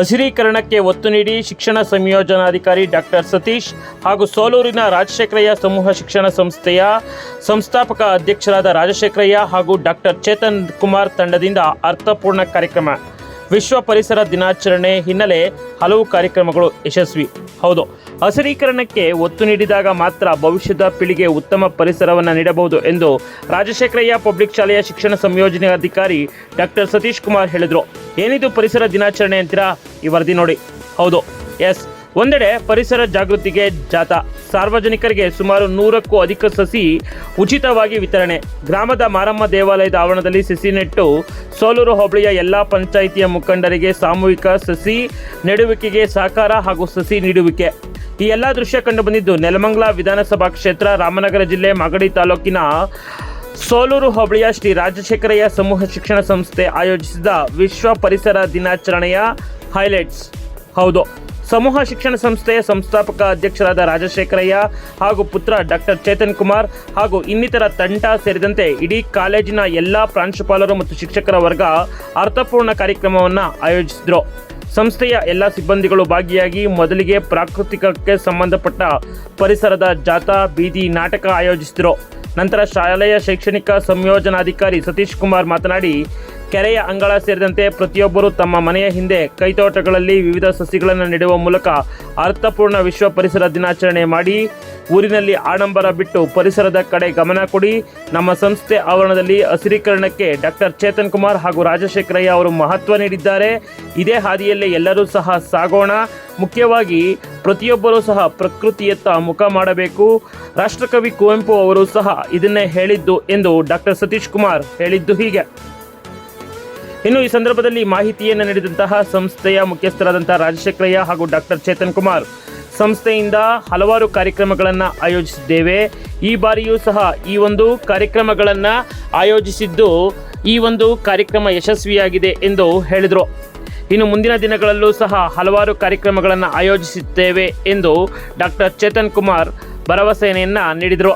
ಹಸಿರೀಕರಣಕ್ಕೆ ಒತ್ತು ನೀಡಿ ಶಿಕ್ಷಣ ಸಂಯೋಜನಾಧಿಕಾರಿ ಡಾಕ್ಟರ್ ಸತೀಶ್ ಹಾಗೂ ಸೋಲೂರಿನ ರಾಜಶೇಖರಯ್ಯ ಸಮೂಹ ಶಿಕ್ಷಣ ಸಂಸ್ಥೆಯ ಸಂಸ್ಥಾಪಕ ಅಧ್ಯಕ್ಷರಾದ ರಾಜಶೇಖರಯ್ಯ ಹಾಗೂ ಡಾಕ್ಟರ್ ಚೇತನ್ ಕುಮಾರ್ ತಂಡದಿಂದ ಅರ್ಥಪೂರ್ಣ ಕಾರ್ಯಕ್ರಮ. ವಿಶ್ವ ಪರಿಸರ ದಿನಾಚರಣೆ ಹಿನ್ನೆಲೆ ಹಲವು ಕಾರ್ಯಕ್ರಮಗಳು ಯಶಸ್ವಿ. ಹೌದು, ಹಸಿರೀಕರಣಕ್ಕೆ ಒತ್ತು ನೀಡಿದಾಗ ಮಾತ್ರ ಭವಿಷ್ಯದ ಪೀಳಿಗೆ ಉತ್ತಮ ಪರಿಸರವನ್ನು ನೀಡಬಹುದು ಎಂದು ರಾಜಶೇಖರಯ್ಯ ಪಬ್ಲಿಕ್ ಶಾಲೆಯ ಶಿಕ್ಷಣ ಸಂಯೋಜನಾಧಿಕಾರಿ ಡಾಕ್ಟರ್ ಸತೀಶ್ ಕುಮಾರ್ ಹೇಳಿದರು. ಏನಿದು ಪರಿಸರ ದಿನಾಚರಣೆ ಅಂತೀರಾ? ಈ ವರದಿ ನೋಡಿ. ಹೌದು, ಎಸ್, ಒಂದೆಡೆ ಪರಿಸರ ಜಾಗೃತಿಗೆ ಜಾಥಾ, ಸಾರ್ವಜನಿಕರಿಗೆ ಸುಮಾರು 100ಕ್ಕೂ ಅಧಿಕ ಸಸಿ ಉಚಿತವಾಗಿ ವಿತರಣೆ, ಗ್ರಾಮದ ಮಾರಮ್ಮ ದೇವಾಲಯದ ಆವರಣದಲ್ಲಿ ಸಸಿ ನೆಟ್ಟು ಸೋಲೂರು ಹೋಬಳಿಯ ಎಲ್ಲ ಪಂಚಾಯಿತಿಯ ಮುಖಂಡರಿಗೆ ಸಾಮೂಹಿಕ ಸಸಿ ನೆಡುವಿಕೆಗೆ ಸಹಕಾರ ಹಾಗೂ ಸಸಿ ನೀಡುವಿಕೆ. ಈ ಎಲ್ಲ ದೃಶ್ಯ ಕಂಡುಬಂದಿದ್ದು ನೆಲಮಂಗಲ ವಿಧಾನಸಭಾ ಕ್ಷೇತ್ರ, ರಾಮನಗರ ಜಿಲ್ಲೆ, ಮಾಗಡಿ ತಾಲೂಕಿನ ಸೋಲೂರು ಹೋಬಳಿಯ ಶ್ರೀ ರಾಜಶೇಖರಯ್ಯ ಸಮೂಹ ಶಿಕ್ಷಣ ಸಂಸ್ಥೆ ಆಯೋಜಿಸಿದ ವಿಶ್ವ ಪರಿಸರ ದಿನಾಚರಣೆಯ ಹೈಲೈಟ್ಸ್. ಹೌದು, ಸಮೂಹ ಶಿಕ್ಷಣ ಸಂಸ್ಥೆಯ ಸಂಸ್ಥಾಪಕ ಅಧ್ಯಕ್ಷರಾದ ರಾಜಶೇಖರಯ್ಯ ಹಾಗೂ ಪುತ್ರ ಡಾಕ್ಟರ್ ಚೇತನ್ ಕುಮಾರ್ ಹಾಗೂ ಇನ್ನಿತರ ತಂಡ ಸೇರಿದಂತೆ ಇಡೀ ಕಾಲೇಜಿನ ಎಲ್ಲ ಪ್ರಾಂಶುಪಾಲರು ಮತ್ತು ಶಿಕ್ಷಕರ ವರ್ಗ ಅರ್ಥಪೂರ್ಣ ಕಾರ್ಯಕ್ರಮವನ್ನು ಆಯೋಜಿಸಿದರು. ಸಂಸ್ಥೆಯ ಎಲ್ಲ ಸಿಬ್ಬಂದಿಗಳು ಭಾಗಿಯಾಗಿ ಮೊದಲಿಗೆ ಪ್ರಾಕೃತಿಕಕ್ಕೆ ಸಂಬಂಧಪಟ್ಟ ಪರಿಸರದ ಜಾಥಾ, ಬೀದಿ ನಾಟಕ ಆಯೋಜಿಸಿದರು. ನಂತರ ಶಾಲೆಯ ಶೈಕ್ಷಣಿಕ ಸಂಯೋಜನಾಧಿಕಾರಿ ಸತೀಶ್ ಕುಮಾರ್ ಮಾತನಾಡಿ, ಕೆರೆಯ ಅಂಗಳ ಸೇರಿದಂತೆ ಪ್ರತಿಯೊಬ್ಬರು ತಮ್ಮ ಮನೆಯ ಹಿಂದೆ ಕೈತೋಟಗಳಲ್ಲಿ ವಿವಿಧ ಸಸಿಗಳನ್ನು ನೆಡುವ ಮೂಲಕ ಅರ್ಥಪೂರ್ಣ ವಿಶ್ವ ಪರಿಸರ ದಿನಾಚರಣೆ ಮಾಡಿ ಊರಿನಲ್ಲಿ ಆಡಂಬರ ಬಿಟ್ಟು ಪರಿಸರದ ಕಡೆ ಗಮನ ಕೊಡಿ. ನಮ್ಮ ಸಂಸ್ಥೆ ಆವರಣದಲ್ಲಿ ಹಸಿರೀಕರಣಕ್ಕೆ ಡಾಕ್ಟರ್ ಚೇತನ್ ಕುಮಾರ್ ಹಾಗೂ ರಾಜಶೇಖರಯ್ಯ ಅವರು ಮಹತ್ವ ನೀಡಿದ್ದಾರೆ. ಇದೇ ಹಾದಿಯಲ್ಲಿ ಎಲ್ಲರೂ ಸಹ ಸಾಗೋಣ. ಮುಖ್ಯವಾಗಿ ಪ್ರತಿಯೊಬ್ಬರೂ ಸಹ ಪ್ರಕೃತಿಯತ್ತ ಮುಖ ಮಾಡಬೇಕು. ರಾಷ್ಟ್ರಕವಿ ಕುವೆಂಪು ಅವರು ಸಹ ಇದನ್ನೇ ಹೇಳಿದ್ದು ಎಂದು ಡಾಕ್ಟರ್ ಸತೀಶ್ ಕುಮಾರ್ ಹೇಳಿದ್ದು ಹೀಗೆ. ಇನ್ನು ಈ ಸಂದರ್ಭದಲ್ಲಿ ಮಾಹಿತಿಯನ್ನು ನೀಡಿದಂತಹ ಸಂಸ್ಥೆಯ ಮುಖ್ಯಸ್ಥರಾದಂತಹ ರಾಜಶೇಖರಯ್ಯ ಹಾಗೂ ಡಾಕ್ಟರ್ ಚೇತನ್ ಕುಮಾರ್, ಸಂಸ್ಥೆಯಿಂದ ಹಲವಾರು ಕಾರ್ಯಕ್ರಮಗಳನ್ನು ಆಯೋಜಿಸಿದ್ದೇವೆ. ಈ ಬಾರಿಯೂ ಸಹ ಈ ಒಂದು ಕಾರ್ಯಕ್ರಮಗಳನ್ನು ಆಯೋಜಿಸಿದ್ದು ಈ ಒಂದು ಕಾರ್ಯಕ್ರಮ ಯಶಸ್ವಿಯಾಗಿದೆ ಎಂದು ಹೇಳಿದರು. ಇನ್ನು ಮುಂದಿನ ದಿನಗಳಲ್ಲೂ ಸಹ ಹಲವಾರು ಕಾರ್ಯಕ್ರಮಗಳನ್ನು ಆಯೋಜಿಸುತ್ತೇವೆ ಎಂದು ಡಾಕ್ಟರ್ ಚೇತನ್ ಕುಮಾರ್ ಭರವಸೆಯನ್ನು ನೀಡಿದರು.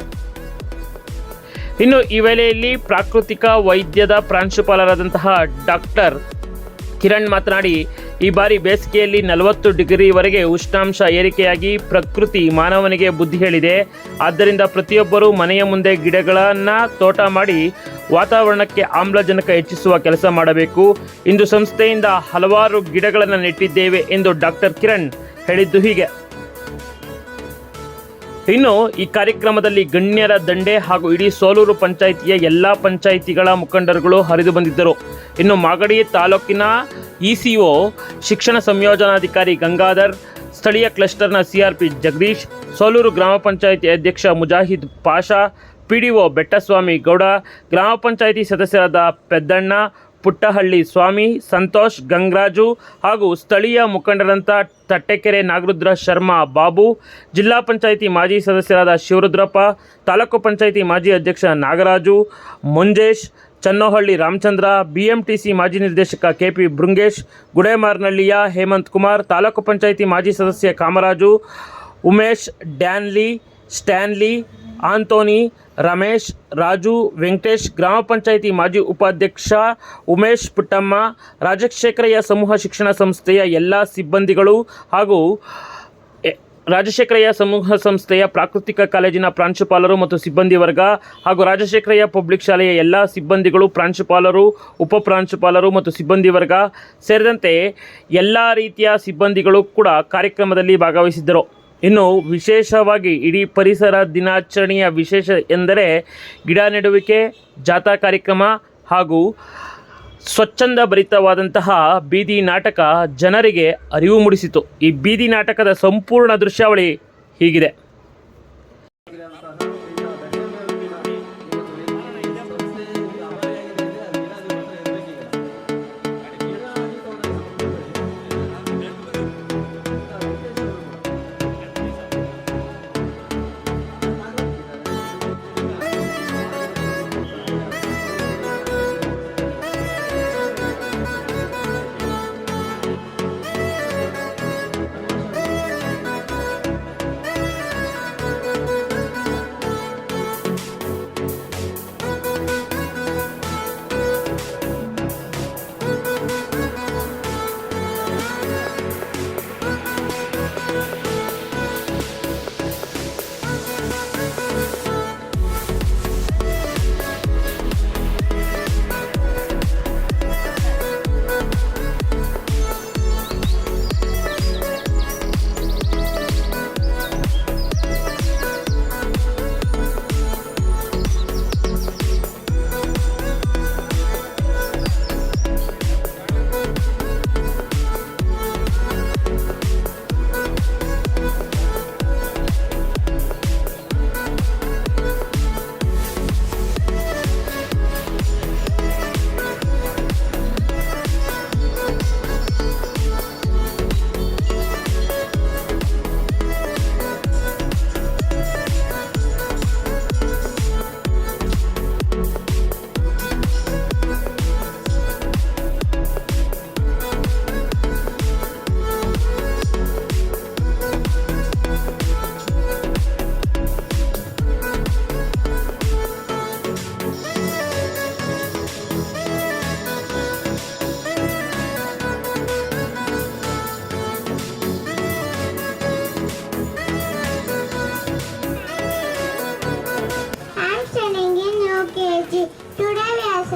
ಇನ್ನು ಈ ವೇಳೆಯಲ್ಲಿ ಪ್ರಾಕೃತಿಕ ವೈದ್ಯದ ಪ್ರಾಂಶುಪಾಲರಾದಂತಹ ಡಾಕ್ಟರ್ ಕಿರಣ್ ಮಾತನಾಡಿ, ಈ ಬಾರಿ ಬೇಸಿಗೆಯಲ್ಲಿ 40 ಡಿಗ್ರಿವರೆಗೆ ಉಷ್ಣಾಂಶ ಏರಿಕೆಯಾಗಿ ಪ್ರಕೃತಿ ಮಾನವನಿಗೆ ಬುದ್ಧಿ ಹೇಳಿದೆ. ಆದ್ದರಿಂದ ಪ್ರತಿಯೊಬ್ಬರೂ ಮನೆಯ ಮುಂದೆ ಗಿಡಗಳನ್ನು ತೋಟ ಮಾಡಿ ವಾತಾವರಣಕ್ಕೆ ಆಮ್ಲಜನಕ ಹೆಚ್ಚಿಸುವ ಕೆಲಸ ಮಾಡಬೇಕು. ಇಂದು ಸಂಸ್ಥೆಯಿಂದ ಹಲವಾರು ಗಿಡಗಳನ್ನು ನೆಟ್ಟಿದ್ದೇವೆ ಎಂದು ಡಾಕ್ಟರ್ ಕಿರಣ್ ಹೇಳಿದ್ದು ಹೀಗೆ. ಇನ್ನು ಈ ಕಾರ್ಯಕ್ರಮದಲ್ಲಿ ಗಣ್ಯರ ದಂಡೆ ಹಾಗೂ ಇಡೀ ಸೋಲೂರು ಪಂಚಾಯಿತಿಯ ಎಲ್ಲ ಪಂಚಾಯಿತಿಗಳ ಮುಖಂಡರುಗಳು ಹರಿದು ಬಂದಿದ್ದರು. ಇನ್ನು ಮಾಗಡಿ ತಾಲೂಕಿನ ಇಸಿಒ ಶಿಕ್ಷಣ ಸಂಯೋಜನಾಧಿಕಾರಿ ಗಂಗಾಧರ್, ಸ್ಥಳೀಯ ಕ್ಲಸ್ಟರ್ನ ಸಿಆರ್ಪಿ ಜಗದೀಶ್, ಸೋಲೂರು ಗ್ರಾಮ ಪಂಚಾಯಿತಿ ಅಧ್ಯಕ್ಷ ಮುಜಾಹಿದ್ ಪಾಷಾ, ಪಿಡಿಒ ಬೆಟ್ಟಸ್ವಾಮಿ ಗೌಡ, ಗ್ರಾಮ ಪಂಚಾಯಿತಿ ಸದಸ್ಯರಾದ ಪೆದ್ದಣ್ಣ, ಪುಟ್ಟಹಳ್ಳಿ ಸ್ವಾಮಿ, ಸಂತೋಷ್, ಗಂಗರಾಜು ಹಾಗೂ ಸ್ಥಳೀಯ ಮುಖಂಡರಂತ ತಟ್ಟೆಕೆರೆ ನಾಗರುದ್ರ ಶರ್ಮಾ ಬಾಬು, ಜಿಲ್ಲಾ ಪಂಚಾಯಿತಿ ಮಾಜಿ ಸದಸ್ಯರಾದ ಶಿವರುದ್ರಪ್ಪ, ತಾಲೂಕು ಪಂಚಾಯಿತಿ ಮಾಜಿ ಅಧ್ಯಕ್ಷ ನಾಗರಾಜು, ಮಂಜೇಶ್, ಚನ್ನೋಹಳ್ಳಿ ರಾಮಚಂದ್ರ, ಬಿಎಂಟಿಸಿ ಮಾಜಿ ನಿರ್ದೇಶಕ ಕೆಪಿ ಬೃಂಗೇಶ್, ಗುಡೇಮಾರ್ನಹಳ್ಳಿಯ ಹೇಮಂತ್ ಕುಮಾರ್, ತಾಲೂಕು ಪಂಚಾಯಿತಿ ಮಾಜಿ ಸದಸ್ಯ ಕಾಮರಾಜು, ಉಮೇಶ್, ಡ್ಯಾನ್ಲಿ, ಸ್ಟ್ಯಾನ್ಲಿ, ಆಂಟೋನಿ, ರಮೇಶ್, ರಾಜು, ವೆಂಕಟೇಶ್, ಗ್ರಾಮ ಪಂಚಾಯಿತಿ ಮಾಜಿ ಉಪಾಧ್ಯಕ್ಷ ಉಮೇಶ್ ಪುಟ್ಟಮ್ಮ, ರಾಜಶೇಖರಯ್ಯ ಸಮೂಹ ಶಿಕ್ಷಣ ಸಂಸ್ಥೆಯ ಎಲ್ಲ ಸಿಬ್ಬಂದಿಗಳು ಹಾಗೂ ರಾಜಶೇಖರಯ್ಯ ಸಮೂಹ ಸಂಸ್ಥೆಯ ಪ್ರಾಕೃತಿಕ ಕಾಲೇಜಿನ ಪ್ರಾಂಶುಪಾಲರು ಮತ್ತು ಸಿಬ್ಬಂದಿ ವರ್ಗ ಹಾಗೂ ರಾಜಶೇಖರಯ್ಯ ಪಬ್ಲಿಕ್ ಶಾಲೆಯ ಎಲ್ಲ ಸಿಬ್ಬಂದಿಗಳು, ಪ್ರಾಂಶುಪಾಲರು, ಉಪಪ್ರಾಂಶುಪಾಲರು ಮತ್ತು ಸಿಬ್ಬಂದಿ ವರ್ಗ ಸೇರಿದಂತೆ ಎಲ್ಲ ರೀತಿಯ ಸಿಬ್ಬಂದಿಗಳು ಕೂಡ ಕಾರ್ಯಕ್ರಮದಲ್ಲಿ ಭಾಗವಹಿಸಿದ್ದರು. ಇನ್ನು ವಿಶೇಷವಾಗಿ ಇಡೀ ಪರಿಸರ ದಿನಾಚರಣೆಯ ವಿಶೇಷ ಎಂದರೆ ಗಿಡ ನೆಡುವಿಕೆ, ಜಾಥಾ ಕಾರ್ಯಕ್ರಮ ಹಾಗೂ ಸ್ವಚ್ಛಂದ ಭರಿತವಾದಂತಹ ಬೀದಿ ನಾಟಕ ಜನರಿಗೆ ಅರಿವು ಮೂಡಿಸಿತು. ಈ ಬೀದಿ ನಾಟಕದ ಸಂಪೂರ್ಣ ದೃಶ್ಯಾವಳಿ ಹೀಗಿದೆ.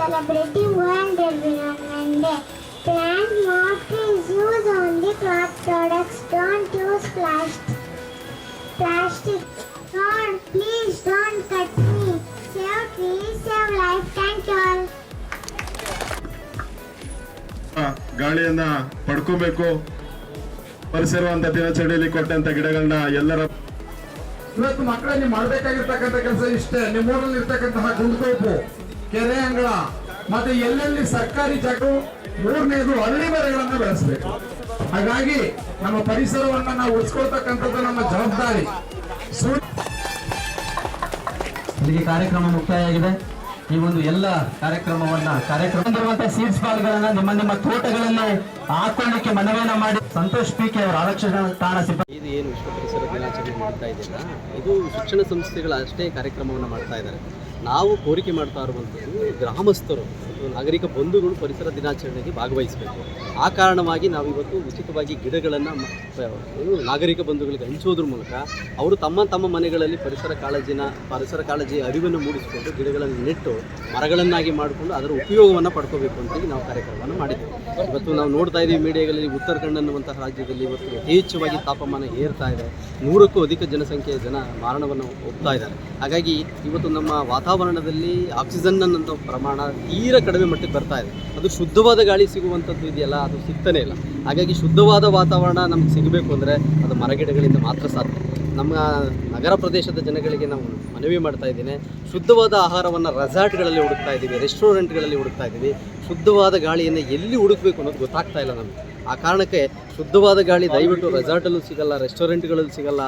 celebrating World Environment Day. Plant more trees. Use only cloth products. Don't use plastic. Please don't cut me. Save trees, save life. Thank you all. ಗಾಳಿಯನ್ನ ಪಡ್ಕೋಬೇಕು. ಪರಿಸರವಂತ ದಿನಾಚರಣೆಯಲ್ಲಿ ಕೊಟ್ಟಂತ ಗಿಡಗಳನ್ನ ಎಲ್ಲರ ಇವತ್ತು ಮಕ್ಕಳಲ್ಲಿ ಮಾಡಬೇಕಾಗಿರ್ತಕ್ಕಂಥ ಕೆಲಸ ಇಷ್ಟೇ. ನಿಮ್ಮೂರಲ್ಲಿ ಇರ್ತಕ್ಕಂತಹ ಗುಂಡ್ತೋಪು, ಕೆರೆ ಅಂಗಳ ಮತ್ತೆ ಎಲ್ಲೆಲ್ಲಿ ಸರ್ಕಾರಿ ಜಾಗ, ಮೂರನೇದು ಹಳ್ಳಿ ಮರಗಳನ್ನ ಬೆಳೆಸಬೇಕು. ಹಾಗಾಗಿ ನಮ್ಮ ಪರಿಸರವನ್ನ ನಾವು ಉಳಿಸ್ಕೊಳ್ತಕ್ಕಂಥದ್ದು ನಮ್ಮ ಜವಾಬ್ದಾರಿ. ಇಲ್ಲಿಗೆ ಕಾರ್ಯಕ್ರಮ ಮುಕ್ತಾಯ ಆಗಿದೆ. ಈ ಒಂದು ಎಲ್ಲ ಕಾರ್ಯಕ್ರಮ ಸೀಡ್ಸ್ ಬಾಲ್ಗಳನ್ನ ನಿಮ್ಮ ತೋಟಗಳಲ್ಲಿ ಹಾಕೊಳ್ಳಿಕ್ಕೆ ಮನವಿಯನ್ನ ಮಾಡಿ ಸಂತೋಷ್ ಪಿಕೆ ಅವರ ಆರಕ್ಷಣಾ ತಾಣ ಸಿಬ್ಬಂದಿ ಇದು ಏನು ವಿಶ್ವ ಪರಿಸರ ದಿನಾಚರಣೆ ನಡೀತಾ ಇದೆಯಲ್ಲ, ಇದು ಶಿಕ್ಷಣ ಸಂಸ್ಥೆಗಳ ಅಷ್ಟೇ ಕಾರ್ಯಕ್ರಮವನ್ನು ಮಾಡ್ತಾ ಇದ್ದಾರೆ. ನಾವು ಕೋರಿಕೆ ಮಾಡ್ತಾ ಇರುವಂಥದ್ದು ಗ್ರಾಮಸ್ಥರು ನಾಗರಿಕ ಬಂಧುಗಳು ಪರಿಸರ ದಿನಾಚರಣೆಗೆ ಭಾಗವಹಿಸಬೇಕು. ಆ ಕಾರಣವಾಗಿ ನಾವು ಇವತ್ತು ಉಚಿತವಾಗಿ ಗಿಡಗಳನ್ನು ನಾಗರಿಕ ಬಂಧುಗಳಿಗೆ ಹಂಚೋದ್ರ ಮೂಲಕ ಅವರು ತಮ್ಮ ಮನೆಗಳಲ್ಲಿ ಪರಿಸರ ಕಾಳಜಿಯ ಅರಿವನ್ನು ಮೂಡಿಸಿಕೊಂಡು ಗಿಡಗಳನ್ನು ನೆಟ್ಟು ಮರಗಳನ್ನಾಗಿ ಮಾಡಿಕೊಂಡು ಅದರ ಉಪಯೋಗವನ್ನು ಪಡ್ಕೋಬೇಕು ಅಂತೇಳಿ ನಾವು ಕಾರ್ಯಕ್ರಮವನ್ನು ಮಾಡಿದ್ದೇವೆ. ಇವತ್ತು ನಾವು ನೋಡ್ತಾ ಇದ್ದೀವಿ ಮೀಡಿಯಾಗಳಲ್ಲಿ ಉತ್ತರಾಖಂಡ್ ಅನ್ನುವಂತಹ ರಾಜ್ಯದಲ್ಲಿ ಇವತ್ತು ಯಥೇಚ್ಛವಾಗಿ ತಾಪಮಾನ ಏರ್ತಾ ಇದೆ. 100ಕ್ಕೂ ಅಧಿಕ ಜನಸಂಖ್ಯೆಯ ಜನ ಮಾರಣವನ್ನು ಹೋಗ್ತಾ ಇದ್ದಾರೆ. ಹಾಗಾಗಿ ಇವತ್ತು ನಮ್ಮ ವಾತಾವರಣದಲ್ಲಿ ಆಕ್ಸಿಜನ್ ಅನ್ನೋ ಪ್ರಮಾಣ ತೀರ ಕಡಿಮೆ ಮಟ್ಟಕ್ಕೆ ಬರ್ತಾ ಇದೆ. ಅದು ಶುದ್ಧವಾದ ಗಾಳಿ ಸಿಗುವಂಥದ್ದು ಇದೆಯಲ್ಲ, ಅದು ಸಿಗ್ತಾನೆ ಇಲ್ಲ. ಹಾಗಾಗಿ ಶುದ್ಧವಾದ ವಾತಾವರಣ ನಮ್ಗೆ ಸಿಗಬೇಕು ಅಂದರೆ ಅದು ಮರಗಿಡಗಳಿಂದ ಮಾತ್ರ ಸಾಧ್ಯ. ನಮ್ಮ ನಗರ ಪ್ರದೇಶದ ಜನಗಳಿಗೆ ನಾವು ಮನವಿ ಮಾಡ್ತಾ ಇದ್ದೇನೆ, ಶುದ್ಧವಾದ ಆಹಾರವನ್ನು ರೆಸಾರ್ಟ್ಗಳಲ್ಲಿ ಹುಡುಕ್ತಾ ಇದ್ದೀವಿ, ರೆಸ್ಟೋರೆಂಟ್ಗಳಲ್ಲಿ ಹುಡುಕ್ತಾ ಇದ್ದೀವಿ. ಶುದ್ಧವಾದ ಗಾಳಿಯನ್ನು ಎಲ್ಲಿ ಹುಡುಕಬೇಕು ಅನ್ನೋದು ಗೊತ್ತಾಗ್ತಾ ಇಲ್ಲ ನಮಗೆ. ಆ ಕಾರಣಕ್ಕೆ ಶುದ್ಧವಾದ ಗಾಳಿ ದಯವಿಟ್ಟು ರೆಸಾರ್ಟಲ್ಲೂ ಸಿಗಲ್ಲ, ರೆಸ್ಟೋರೆಂಟ್ಗಳಲ್ಲೂ ಸಿಗಲ್ಲ,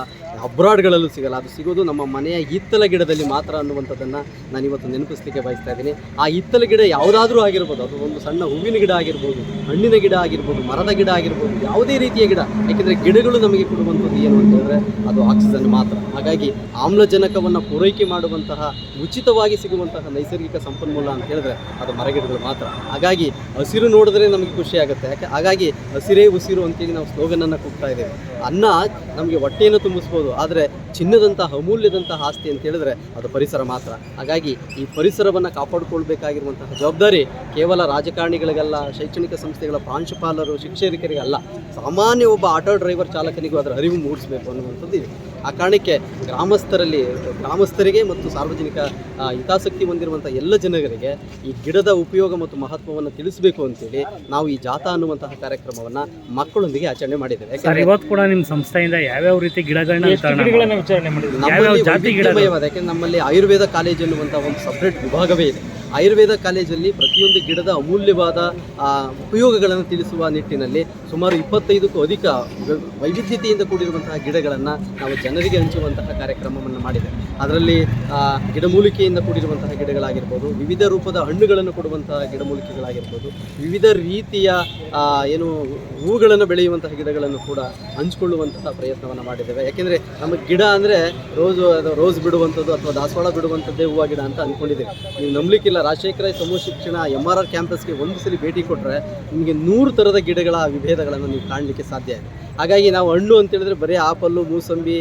ಅಬ್ರಾಡ್ಗಳಲ್ಲೂ ಸಿಗಲ್ಲ. ಅದು ಸಿಗೋದು ನಮ್ಮ ಮನೆಯ ಹಿತ್ತಲ ಗಿಡದಲ್ಲಿ ಮಾತ್ರ ಅನ್ನುವಂಥದ್ದನ್ನು ನಾನಿವತ್ತು ನೆನಪಿಸಲಿಕ್ಕೆ ಬಯಸ್ತಾ ಇದ್ದೀನಿ. ಆ ಹಿತ್ತಲ ಗಿಡ ಯಾವುದಾದ್ರೂ ಆಗಿರ್ಬೋದು, ಅದು ಒಂದು ಸಣ್ಣ ಹೂವಿನ ಗಿಡ ಆಗಿರ್ಬೋದು, ಹಣ್ಣಿನ ಗಿಡ ಆಗಿರ್ಬೋದು, ಮರದ ಗಿಡ ಆಗಿರ್ಬೋದು, ಯಾವುದೇ ರೀತಿಯ ಗಿಡ. ಯಾಕೆಂದರೆ ಗಿಡಗಳು ನಮಗೆ ಕೊಡುವಂಥದ್ದು ಏನು ಅಂತ ಹೇಳಿದ್ರೆ ಅದು ಆಕ್ಸಿಜನ್ ಮಾತ್ರ. ಹಾಗಾಗಿ ಆಮ್ಲಜನಕವನ್ನು ಪೂರೈಕೆ ಮಾಡುವಂತಹ ಉಚಿತವಾಗಿ ಸಿಗುವಂತಹ ನೈಸರ್ಗಿಕ ಸಂಪನ್ಮೂಲ ಅಂತ ಹೇಳಿದ್ರೆ ಅದು ಮರಗಿಡಗಳು ಮಾತ್ರ. ಹಾಗಾಗಿ ಹಸಿರು ನೋಡಿದ್ರೆ ನಮಗೆ ಖುಷಿ ಆಗುತ್ತೆ. ಹಾಗಾಗಿ ಹಸಿರೇ ಉಸಿರು ಅಂತೇಳಿ ನಾವು ಸ್ಲೋಗನನ್ನು ಕೂಗ್ತಾ ಇದ್ದೇವೆ. ಅನ್ನ ನಮಗೆ ಹೊಟ್ಟೆಯನ್ನು ತುಂಬಿಸ್ಬೋದು, ಆದರೆ ಚಿನ್ನದಂತಹ ಅಮೂಲ್ಯದಂತಹ ಆಸ್ತಿ ಅಂತ ಹೇಳಿದ್ರೆ ಅದು ಪರಿಸರ ಮಾತ್ರ. ಹಾಗಾಗಿ ಈ ಪರಿಸರವನ್ನು ಕಾಪಾಡಿಕೊಳ್ಬೇಕಾಗಿರುವಂತಹ ಜವಾಬ್ದಾರಿ ಕೇವಲ ರಾಜಕಾರಣಿಗಳಿಗಲ್ಲ, ಶೈಕ್ಷಣಿಕ ಸಂಸ್ಥೆಗಳ ಪ್ರಾಂಶುಪಾಲರು, ಶಿಕ್ಷಕರಿಗಲ್ಲ, ಸಾಮಾನ್ಯ ಒಬ್ಬ ಆಟೋ ಡ್ರೈವರ್ ಚಾಲಕನಿಗೂ ಅದರ ಅರಿವು ಮೂಡಿಸಬೇಕು ಅನ್ನುವಂಥದ್ದು ಇದೆ. ಆ ಕಾರಣಕ್ಕೆ ಗ್ರಾಮಸ್ಥರಿಗೆ ಮತ್ತು ಸಾರ್ವಜನಿಕ ಹಿತಾಸಕ್ತಿ ಹೊಂದಿರುವಂಥ ಎಲ್ಲ ಜನರಿಗೆ ಈ ಗಿಡದ ಉಪಯೋಗ ಮತ್ತು ಮಹತ್ವವನ್ನು ತಿಳಿಸಬೇಕು ಅಂತೇಳಿ ನಾವು ಈ ಜಾಥಾ ಅನ್ನುವಂತಹ ಕಾರ್ಯಕ್ರಮವನ್ನು ಮಕ್ಕಳೊಂದಿಗೆ ಆಚರಣೆ ಮಾಡಿದ್ದೇವೆ. ಇವತ್ತು ಕೂಡ ನಿಮ್ಮ ಸಂಸ್ಥೆಯಿಂದ ಯಾವ್ಯಾವ ರೀತಿ ಗಿಡಗಳನ್ನ ವಿಚಾರಣೆ ಮಾಡಿದ್ರು? ಯಾಕೆಂದ್ರೆ ನಮ್ಮಲ್ಲಿ ಆಯುರ್ವೇದ ಕಾಲೇಜ್ ಅನ್ನುವಂಥ ಒಂದು ಸಪ್ರೇಟ್ ವಿಭಾಗವೇ ಇದೆ. ಆಯುರ್ವೇದ ಕಾಲೇಜಲ್ಲಿ ಪ್ರತಿಯೊಂದು ಗಿಡದ ಅಮೂಲ್ಯವಾದ ಉಪಯೋಗಗಳನ್ನು ತಿಳಿಸುವ ನಿಟ್ಟಿನಲ್ಲಿ ಸುಮಾರು 25ಕ್ಕೂ ಅಧಿಕ ವೈವಿಧ್ಯತೆಯಿಂದ ಕೂಡಿರುವಂತಹ ಗಿಡಗಳನ್ನು ನಾವು ಜನರಿಗೆ ಹಂಚುವಂತಹ ಕಾರ್ಯಕ್ರಮವನ್ನು ಮಾಡಿದ್ದೇವೆ. ಅದರಲ್ಲಿ ಗಿಡಮೂಲಿಕೆಯಿಂದ ಕೂಡಿರುವಂತಹ ಗಿಡಗಳಾಗಿರ್ಬೋದು, ವಿವಿಧ ರೂಪದ ಹಣ್ಣುಗಳನ್ನು ಕೊಡುವಂತಹ ಗಿಡಮೂಲಿಕೆಗಳಾಗಿರ್ಬೋದು, ವಿವಿಧ ರೀತಿಯ ಹೂಗಳನ್ನು ಬೆಳೆಯುವಂತಹ ಗಿಡಗಳನ್ನು ಕೂಡ ಹಂಚಿಕೊಳ್ಳುವಂತಹ ಪ್ರಯತ್ನವನ್ನು ಮಾಡಿದ್ದೇವೆ. ಯಾಕೆಂದರೆ ನಮ್ಮ ಗಿಡ ಅಂದರೆ ರೋಸ್ ಬಿಡುವಂಥದ್ದು ಅಥವಾ ದಾಸವಾಳ ಬಿಡುವಂಥದ್ದೇ ಹೂವು ಗಿಡ ಅಂತ ಅಂದ್ಕೊಂಡಿದ್ದೇವೆ. ನೀವು ನಂಬಲಿಕ್ಕಿಲ್ಲ, ರಾಜಶೇಖರಾಯ ಸಮೂಹ ಶಿಕ್ಷಣ MRR ಕ್ಯಾಂಪಸ್ಗೆ ಒಂದು ಸಲ ಭೇಟಿ ಕೊಟ್ಟರೆ ನಿಮಗೆ 100 ಥರದ ಗಿಡಗಳ ವಿಭೇದಗಳನ್ನು ನೀವು ಕಾಣಲಿಕ್ಕೆ ಸಾಧ್ಯ ಇದೆ. ಹಾಗಾಗಿ ನಾವು ಹಣ್ಣು ಅಂತ ಹೇಳಿದ್ರೆ ಬರೀ ಆಪಲ್ಲು, ಮೂಸಂಬಿ,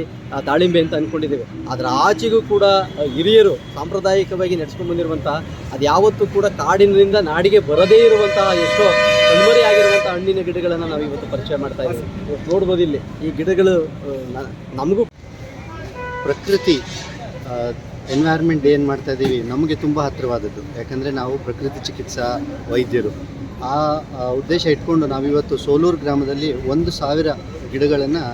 ದಾಳಿಂಬೆ ಅಂತ ಅಂದ್ಕೊಂಡಿದ್ದೇವೆ. ಅದರ ಆಚೆಗೂ ಕೂಡ ಹಿರಿಯರು ಸಾಂಪ್ರದಾಯಿಕವಾಗಿ ನಡೆಸ್ಕೊಂಡು ಬಂದಿರುವಂತಹ ಅದು ಯಾವತ್ತೂ ಕೂಡ ಕಾಡಿನಿಂದ ನಾಡಿಗೆ ಬರದೇ ಇರುವಂತಹ ಎಷ್ಟೋ ಕಣ್ಮರೆಯಾಗಿರುವಂಥ ಹಣ್ಣಿನ ಗಿಡಗಳನ್ನು ನಾವು ಇವತ್ತು ಪರಿಚಯ ಮಾಡ್ತಾ ಇದ್ದೀವಿ. ನೋಡ್ಬೋದು ಇಲ್ಲಿ ಈ ಗಿಡಗಳು ನಮಗೂ ಪ್ರಕೃತಿ ಎನ್ವೈರ್ಮೆಂಟ್ ಡೇ ಏನು ಮಾಡ್ತಾ ಇದ್ದೀವಿ ನಮಗೆ ತುಂಬ ಹತ್ತಿರವಾದದ್ದು. ಯಾಕಂದರೆ ನಾವು ಪ್ರಕೃತಿ ಚಿಕಿತ್ಸಾ ವೈದ್ಯರು. ಆ ಉದ್ದೇಶ ಇಟ್ಕೊಂಡು ನಾವಿವತ್ತು ಸೋಲೂರು ಗ್ರಾಮದಲ್ಲಿ 1,000 ಗಿಡಗಳನ್ನು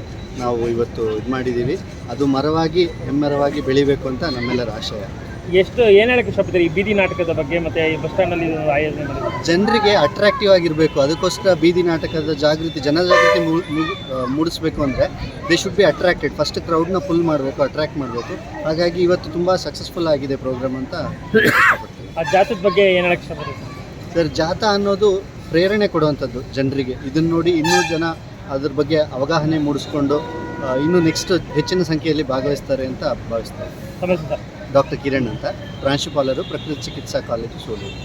ನಾವು ಇವತ್ತು ಇದು ಮಾಡಿದ್ದೀವಿ. ಅದು ಮರವಾಗಿ ಹೆಮ್ಮರವಾಗಿ ಬೆಳಿಬೇಕು ಅಂತ ನಮ್ಮೆಲ್ಲರ ಆಶಯ. ಏನು ಹೇಳಕ್ಕೆ ಇಷ್ಟಪಡ್ತೀರಿ ಈ ಬೀದಿ ನಾಟಕದ ಬಗ್ಗೆ ಮತ್ತು ಈ ಬಸ್ ಸ್ಟ್ಯಾಂಡಲ್ಲಿ ಆಯೋಜನೆ ಮಾಡಿದ್ರು? ಜನರಿಗೆ ಅಟ್ರಾಕ್ಟಿವ್ ಆಗಿರಬೇಕು, ಅದಕ್ಕೋಸ್ಕರ ಬೀದಿ ನಾಟಕದ ಜನಜಾಗೃತಿ ಮೂಡಿಸಬೇಕು ಅಂದರೆ they should be attracted. First ಕ್ರೌಡ್ನ ಫುಲ್ ಮಾಡಬೇಕು, ಅಟ್ರಾಕ್ಟ್ ಮಾಡಬೇಕು. ಹಾಗಾಗಿ ಇವತ್ತು ತುಂಬ ಸಕ್ಸಸ್ಫುಲ್ ಆಗಿದೆ ಪ್ರೋಗ್ರಾಮ್ ಅಂತ ಇಷ್ಟಪಡ್ತೀವಿ. ಆ ಜಾತದ ಬಗ್ಗೆ ಏನು ಹೇಳಕ್ಕೆ ಇಷ್ಟಪಡ್ತೀರಿ ಸರ್? ಜಾಥಾ ಅನ್ನೋದು ಪ್ರೇರಣೆ ಕೊಡುವಂಥದ್ದು ಜನರಿಗೆ. ಇದನ್ನು ನೋಡಿ ಇನ್ನೂ ಜನ ಅದ್ರ ಬಗ್ಗೆ ಅವಗಾಹನೆ ಮೂಡಿಸ್ಕೊಂಡು ಇನ್ನೂ ನೆಕ್ಸ್ಟ್ ಹೆಚ್ಚಿನ ಸಂಖ್ಯೆಯಲ್ಲಿ ಭಾಗವಹಿಸ್ತಾರೆ ಅಂತ ಭಾವಿಸ್ತಾರೆ. ಸಮಸ್ಯೆ ಡಾಕ್ಟರ್ ಕಿರಣ್ ಅಂತ, ಪ್ರಾಂಶುಪಾಲರು, ಪ್ರಕೃತಿ ಚಿಕಿತ್ಸಾ ಕಾಲೇಜು ಸೋಲೂರು.